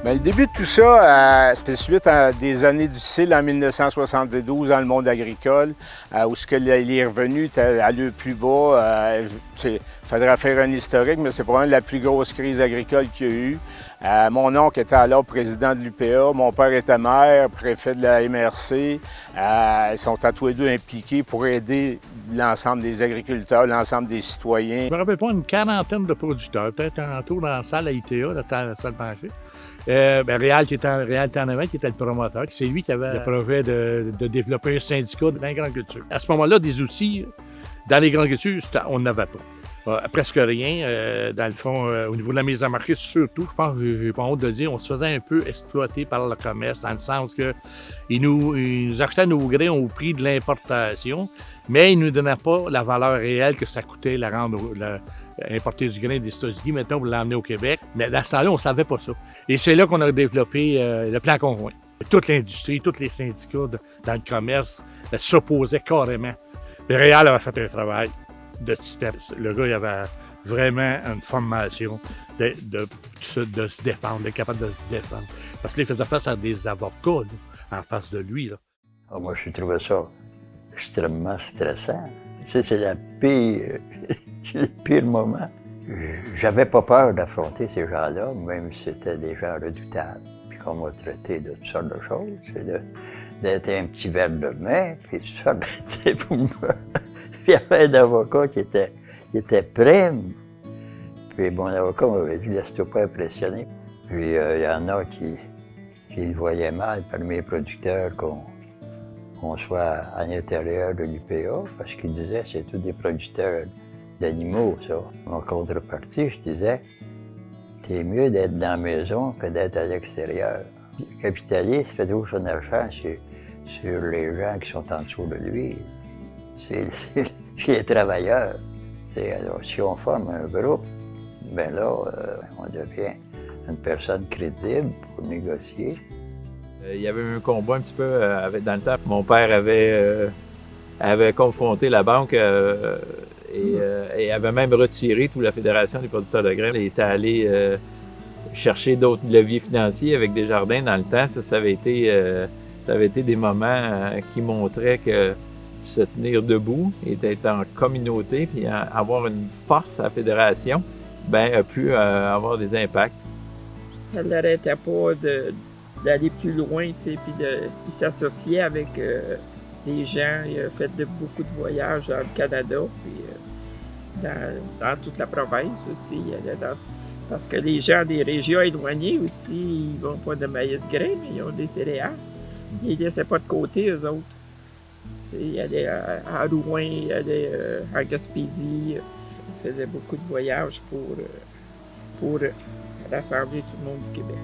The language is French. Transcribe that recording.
Bien, le début de tout ça, c'était suite à des années difficiles en 1972 dans le monde agricole, où ce que les revenus étaient à le plus bas. Il faudrait faire un historique, mais c'est probablement la plus grosse crise agricole qu'il y a eu. Mon oncle était alors président de l'UPA, mon père était maire, préfet de la MRC. Ils sont tous les deux impliqués pour aider l'ensemble des agriculteurs, l'ensemble des citoyens. Je me rappelle pas, une quarantaine de producteurs, peut-être en tout dans la salle à ITA, la salle penchée. Réal qui était en avant, qui était le promoteur, c'est lui qui avait le projet de développer un syndicat dans l'agriculture. À ce moment-là, des outils dans les grandes cultures, on n'avait pas. Presque rien. Dans le fond, au niveau de la mise en marché, surtout, je pense, j'ai pas honte de dire, on se faisait un peu exploiter par le commerce, dans le sens que ils nous achetaient nos grains au prix de l'importation, mais ils ne nous donnaient pas la valeur réelle que ça coûtait importer du grain des États-Unis, maintenant, pour l'emmener au Québec. Mais à ce temps-là, on ne savait pas ça. Et c'est là qu'on a développé le plan conjoint. Toute l'industrie, tous les syndicats dans le commerce s'opposaient carrément. Le Réal avait fait un travail de système. Le gars, il avait vraiment une formation de se défendre, d'être capable de se défendre. Parce qu'il faisait face à des avocats là, en face de lui. Là. Moi, j'ai trouvé ça extrêmement stressant. Tu sais, c'est le pire moment. J'avais pas peur d'affronter ces gens-là, même si c'était des gens redoutables, puis qu'on m'a traité de toutes sortes de choses. C'est d'être un petit verre de main, puis tout ça, tu sais, pour moi. Puis il y avait un avocat qui était prêt. Puis mon avocat m'avait dit, laisse-toi pas impressionner. Puis il y en a qui le voyaient mal parmi les producteurs qu'on soit à l'intérieur de l'UPA, parce qu'ils disaient que c'est tous des producteurs d'animaux, ça. En contrepartie, je disais, c'est mieux d'être dans la maison que d'être à l'extérieur. Le capitaliste fait toujours son argent sur les gens qui sont en dessous de lui. C'est les travailleurs. Alors, si on forme un groupe, ben là, on devient une personne crédible pour négocier. Il y avait un combat un petit peu dans le temps. Mon père avait confronté la banque et avait même retiré toute la Fédération des producteurs de grains. Il était allé chercher d'autres leviers financiers avec Desjardins dans le temps. Ça avait été des moments qui montraient que se tenir debout et d'être en communauté puis avoir une force à la Fédération, a pu avoir des impacts. Ça ne l'arrêtait pas d'aller plus loin, tu sais, puis il s'associait avec des gens. Il a fait beaucoup de voyages dans le Canada, puis dans toute la province aussi. Parce que les gens des régions éloignées aussi, ils vont pas de maïs grain, mais ils ont des céréales. Ils ne laissaient pas de côté, eux autres. Ils allaient à Rouen, ils allaient en Gaspésie. Ils faisaient beaucoup de voyages pour rassembler tout le monde du Québec.